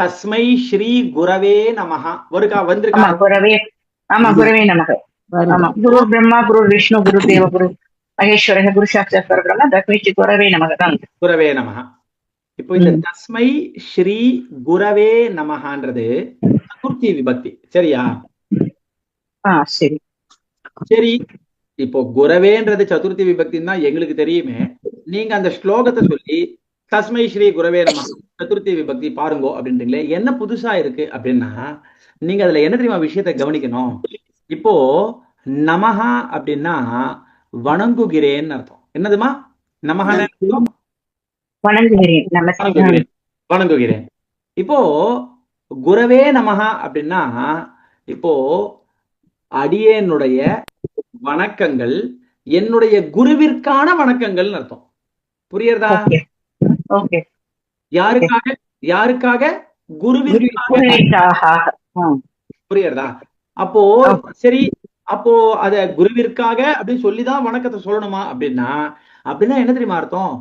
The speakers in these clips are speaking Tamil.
தஸ்மை ஸ்ரீ குரவே நமஹ வருகா வந்திருக்கா? குரவே. ஆமா, குரவே நமக. ஆமா, குரு பிரம்மா, குரு விஷ்ணு, குரு தேவ, குரு மகேஸ்வர, குரு சாட்சாத் பரபிரம்ம, தஸ்மை ஸ்ரீ குரவே நமக தான். குரவே நமஹ. இப்போ இந்த தஸ்மை ஸ்ரீ குரவே நமஹன்றது சதுர்த்தி விபக்தி, சரியா? சரி சரி, இப்போ குரவேன்றது சதுர்த்தி விபக்தின்னா எங்களுக்கு தெரியுமே. நீங்க அந்த ஸ்லோகத்தை சொல்லி தஸ்மை ஸ்ரீ குரவே நமஹ சதுர்த்தி விபக்தி பாருங்கோ அப்படின்றீங்களே, என்ன புதுசா இருக்கு அப்படின்னா, நீங்க அதுல என்ன தெரியுமா விஷயத்தை கவனிக்கணும். இப்போ நமஹா அப்படின்னா வணங்குகிறேன்னு அர்த்தம். என்னதுமா நமஹான்னு அர்த்தம்? வணங்குகிறேன். வணங்குகிறேன், வணங்குகிறேன். இப்போ குரவே நமஹா அப்படின்னா, இப்போ அடியேனுடைய வணக்கங்கள் என்னுடைய குருவிற்கான வணக்கங்கள் அர்த்தம். புரியுறதா? யாருக்காக? யாருக்காக? குருவிற்காக. புரியுறதா? அப்போ சரி, அப்போ அத குருவிற்காக அப்படின்னு சொல்லிதான் வணக்கத்தை சொல்லணுமா அப்படின்னா, அப்படின்னா என்ன தெரியுமா அர்த்தம்?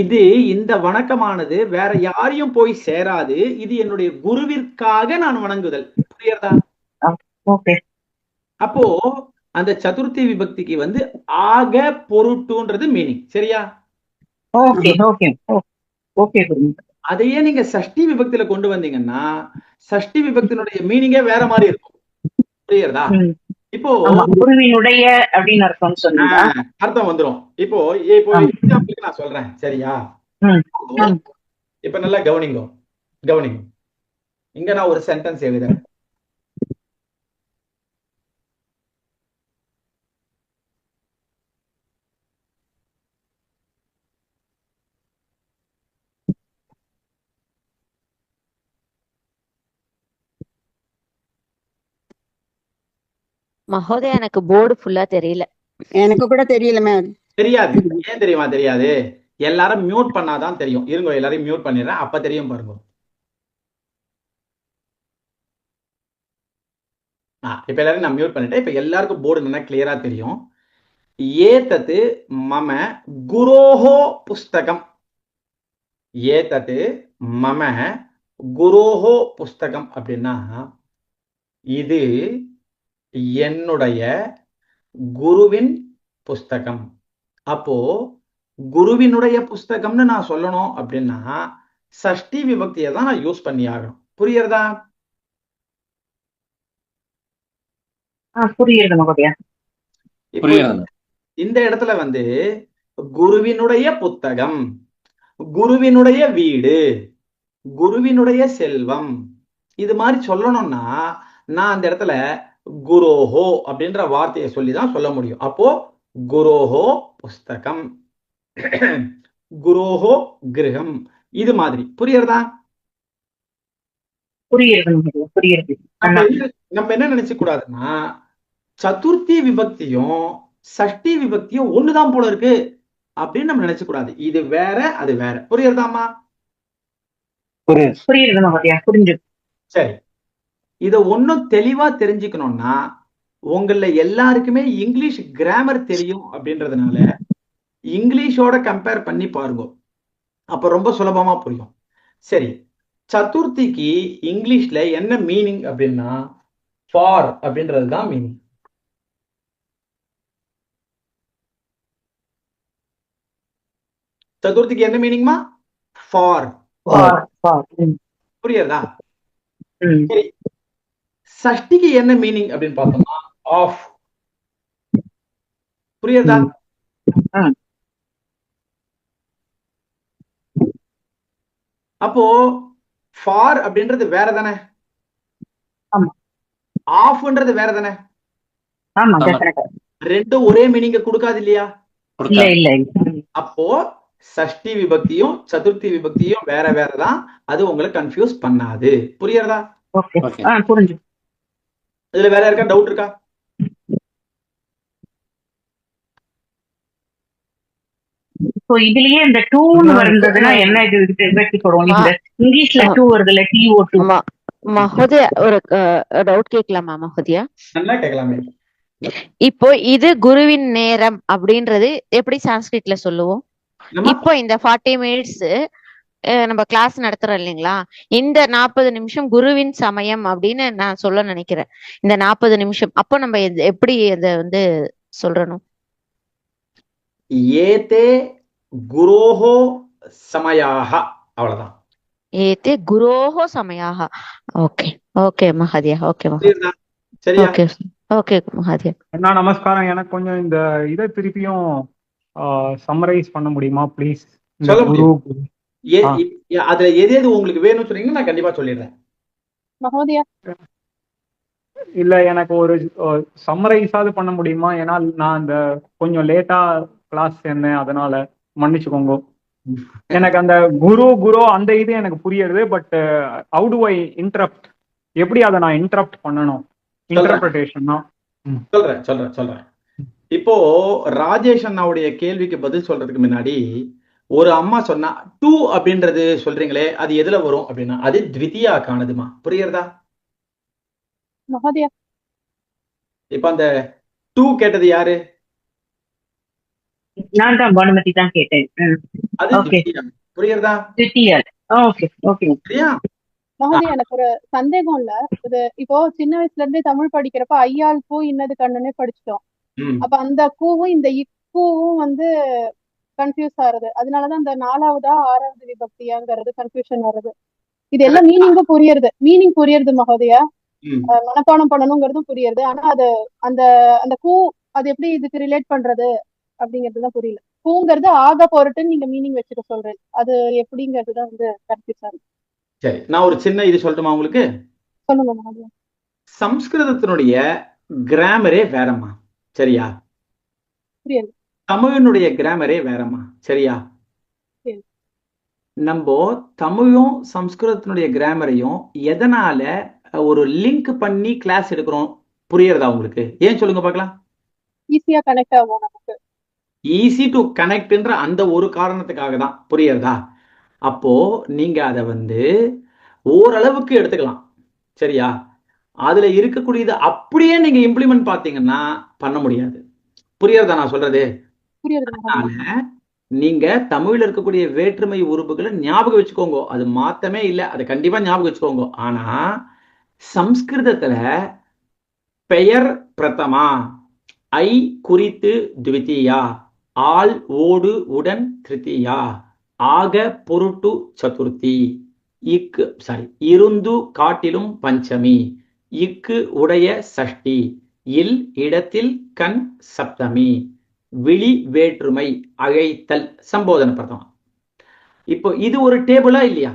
இது இந்த வணக்கமானது வேற யாரையும் போய் சேராது, இது என்னுடைய குருவிற்காக நான் வணங்குதல். புரியுறதா? அப்போ அந்த சதுர்த்தி விபக்திக்கு வந்து ஆக பொருட்டுன்றது மீனிங், சரியா? அதையே நீங்க சஷ்டி விபக்தியில கொண்டு வந்தீங்கன்னா சஷ்டி விபக்தியினுடைய மீனிங்கே வேற மாதிரி இருக்கும். புரியுறதா? இப்போ குருவினுடைய அப்படின்னு அர்த்தம் சொன்னா அர்த்தம் வந்துரும். இப்போ எக்ஸாம்பிளுக்கு நான் சொல்றேன், சரியா? இப்ப நல்லா கவனிங்க, கவனிங்க. இங்க நான் ஒரு சென்டென்ஸ் எழுதுறேன். மகோதயா, எனக்கு போர்டு ஃபுல்லா தெரியல. எனக்கு கூட தெரியல மேம். தெரியாது. ஏன் தெரியுமா தெரியாது? எல்லாரும் மியூட் பண்ணாதான் தெரியும். இருங்க, எல்லாரையும் மியூட் பண்ணிடுறேன், அப்ப தெரியும் பாருங்க. இப்ப எல்லாரும் நான் மியூட் பண்ணிட்டேன். இப்ப எல்லாருக்கும் போர்டு நல்லா கிளியரா தெரியும். ஏதத் மம குரோஹோ புஸ்தகம். ஏதத் மம குரோஹோ புஸ்தகம் அப்படின்னா, இது என்னுடைய குருவின் புஸ்தகம். அப்போ குருவினுடைய புஸ்தகம்னு நான் சொல்லணும் அப்படின்னா சஷ்டி விபக்தியை தான் நான் யூஸ் பண்ணி ஆகணும். புரியுறதா? இந்த இடத்துல வந்து குருவினுடைய புத்தகம், குருவினுடைய வீடு, குருவினுடைய செல்வம், இது மாதிரி சொல்லணும்னா நான் அந்த இடத்துல குரோஹோ அப்படின்ற வார்த்தையை சொல்லிதான் சொல்ல முடியும். அப்போ குரோஹோ புஸ்தகம், குரோஹோ கிரகம், இது மாதிரி. புரியுறதா? புரியுது. நம்ம என்ன நினைச்சு கூடாதுன்னா சதுர்த்தி விபக்தியும் சஷ்டி விபக்தியும் ஒண்ணுதான் போல இருக்கு அப்படின்னு நம்ம நினைச்சு கூடாது. இது வேற, அது வேற. புரியுறதாமா? புரியுது. சரி, இத ஒன்னும் தெளிவா தெரிஞ்சுக்கணும்னா உங்கள எல்லாருக்குமே இங்கிலீஷ் கிராமர் தெரியும் அப்படின்றதுனால இங்கிலீஷோட கம்பேர் பண்ணி பாருங்க, அப்ப ரொம்ப சுலபமா புரியும். சரி, சதுர்த்திக்கு இங்கிலீஷ்ல என்ன மீனிங் அப்படின்னா ஃபார் அப்படின்றதுதான் மீனிங். சதுர்த்திக்கு என்ன மீனிங்மா? ஃபார். புரியுறதா? சரி, சஷ்டிக்கு என்ன மீனிங் அப்படின்னு பார்த்தோம்னா ஆஃப். புரியுறதா? அப்போ ஃபார் அப்படின்றது வேற தானே, ஆஃப்ன்றது வேற தானே, ரெண்டும் ஒரே மீனிங்க கொடுக்காது இல்லையா? அப்போ சஷ்டி விபக்தியும் சதுர்த்தி விபக்தியும் வேற வேறதான். அது உங்களை கன்ஃபியூஸ் பண்ணாது. புரியுறதா? புரிஞ்சு. இதுல வேற யாருக்கா டவுட் இருக்கா? இதுலயே இந்த டூன்னு வருதுன்னா என்ன இது வெட்டி போடுவோம்? இங்கிலீஷ்ல டூ வருதுல, TO2. மகோதயா, ஒரு டவுட் கேட்கலாமா மகோதயா? நல்லா கேட்கலாமே. இப்போ இது குருவின் நேரம் அப்படின்றது எப்படி சான்ஸ்கிரிட்ல சொல்லுவோம்? இப்போ இந்த 40 minutes நம்ம கிளாஸ் நடத்துறோம் இல்லைங்களா, இந்த 40 நிமிஷம் குருவின் சமயம் அப்படின்னு நான் சொல்ல நினைக்கிறேன். இந்த 40 நிமிஷம் அப்போ நம்ம எப்படி அதை வந்து சொல்றணும்? ஏதே குரோஹோ சமயாக, அவ்வளவுதான். ஏதே குரோஹோ சமயாக. ஓகே ஓகே மகாதியா. ஓகே புரியுதா? சரியா? Okay okay மகாதியா. அண்ணா நமஸ்காரம். எனக்கு கொஞ்சம் இந்த இதை திருப்பியும் சம்மரைஸ் பண்ண முடியுமா ப்ளீஸ்? இந்த சொல்ல குரு முடியும். அதுல எது எது உங்களுக்கு வேணும்னு சொன்னீங்கன்னா நான் கண்டிப்பா சொல்லிடுறேன். மகோதயா, இல்ல எனக்கு ஒரு சம்மரைஸாவது பண்ண முடியுமா? ஏன்னா நான் இந்த கொஞ்சம் லேட்டா கிளாஸ் சேர்ந்தேன், அதனால மன்னிச்சுக்கோங்க. எனக்கு அந்த குரு அந்த இது எனக்கு புரியுது. But how to I interrupt? எப்படி அதை நான் இன்டரப்ட் பண்ணணும்? இன்டர்பிரேஷன் தான். சொல்றேன். இப்போ ராஜேஷ் அண்ணாவுடைய கேள்விக்கு பதில் சொல்றதுக்கு முன்னாடி ஒரு அம்மா சொன்னா 2 அப்படின்றது சொல்றீங்களே, அது எதுல வரும் அப்படின்னா அது த்விதியாக்கானதுமா. புரியுறதா? மகோதயா, இப்ப அந்த 2 கேட்டது யாரு? நான் தான் பானுமதி தான் கேட்டேன். அது த்விதியா. புரியுறதா? Okay okay. சரியா? மகோதயா, எனக்கு ஒரு சந்தேகம் இல்ல. இது இப்போ சின்ன வயசுல இருந்தே தமிழ் படிக்கிறப்ப ஐயாள் பூ இன்னது கண்ணுன்னே படிச்சிட்டோம். அப்ப அந்த கூவும் இந்த இக்கூவும் வந்து கன்ஃபியூஸ் ஆகுது. அதனாலதான் இந்த 4வது 6வது விபக்தியாங்கிறது கன்ஃபியூஷன் வருது. இது எல்லாம் மீனிங் புரியுறது மகோதயா. மனப்பாடம் பண்ணணுங்கிறதும் புரியுது. ஆனா அது அந்த அந்த கூ அது எப்படி இதுக்கு ரிலேட் பண்றது அப்படிங்கறதுதான் புரியல. கூங்கிறது ஆக பொருட்டுன்னு நீங்க மீனிங் வச்சுக்க சொல்றேன். அது எப்படிங்கிறதுதான் வந்து கன்ஃபியூஸ் ஆகுது. சரி, நான் ஒரு சின்ன இது சொல்லட்டுமா உங்களுக்கு? சொல்லுங்க மகோதயா. சம்ஸ்கிருதத்தினுடைய கிராமரே வேறம்மா. சரியா? புரியுது. தமிழினுடைய கிராமரே வேறம்மா. சரியா? நம்ம தமிழும் சம்ஸ்கிருதத்தினுடைய கிராமரையும் எதனால ஒரு லிங்க் பண்ணி கிளாஸ் எடுக்கிறோம் புரியுறதா உங்களுக்கு? ஏன் சொல்லுங்க பார்க்கலாம். ஈஸியா கனெக்ட் ஆகும் நமக்கு. ஈஸி டு கனெக்ட்ன்ற அந்த ஒரு காரணத்துக்காக தான். புரியுறதா? அப்போ நீங்க அதை வந்து ஓரளவுக்கு எடுத்துக்கலாம். சரியா? அதுல இருக்கக்கூடியது அப்படியே நீங்க இம்ப்ளிமெண்ட் பார்த்தீங்கன்னா பண்ண முடியாது. புரியுறதா நான் சொல்றது? அதனால நீங்க தமிழ்ல இருக்கக்கூடிய வேற்றுமை உறுப்புகளை ஞாபகம் வச்சுக்கோங்க. அது மாத்தமே இல்லை, அதை கண்டிப்பா ஞாபகம் வச்சுக்கோங்க. ஆனா சம்ஸ்கிருதத்துல பெயர் பிரதமா, ஐ குறித்து த்விதியா, ஆள் ஓடு உடன் திருத்தியா, ஆக பொருட்டு சதுர்த்தி, இருந்து காட்டிலும் பஞ்சமி, இக்கு உடைய சஷ்டி, இல் இடத்தில் கண் சப்தமி, விழி வேற்றுமை அழைத்தல் சம்போதன பிரதமா. இப்போ இது ஒரு டேபிளா இல்லையா?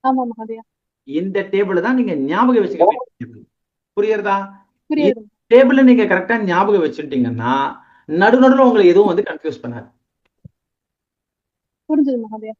ஆமா மகோதயா. இந்த டேபிள் தான் நீங்க ஞாபகம் வச்சுக்க வேண்டிய டேபிள். புரியுறதா? புரியுது. டேபிள நீங்க கரெக்டா ஞாபகம் வச்சுட்டீங்கன்னா நடுநடுல உங்களை எதுவும் வந்து கன்ஃபியூஸ் பண்ணாது. புரிஞ்சுது மகோதயா.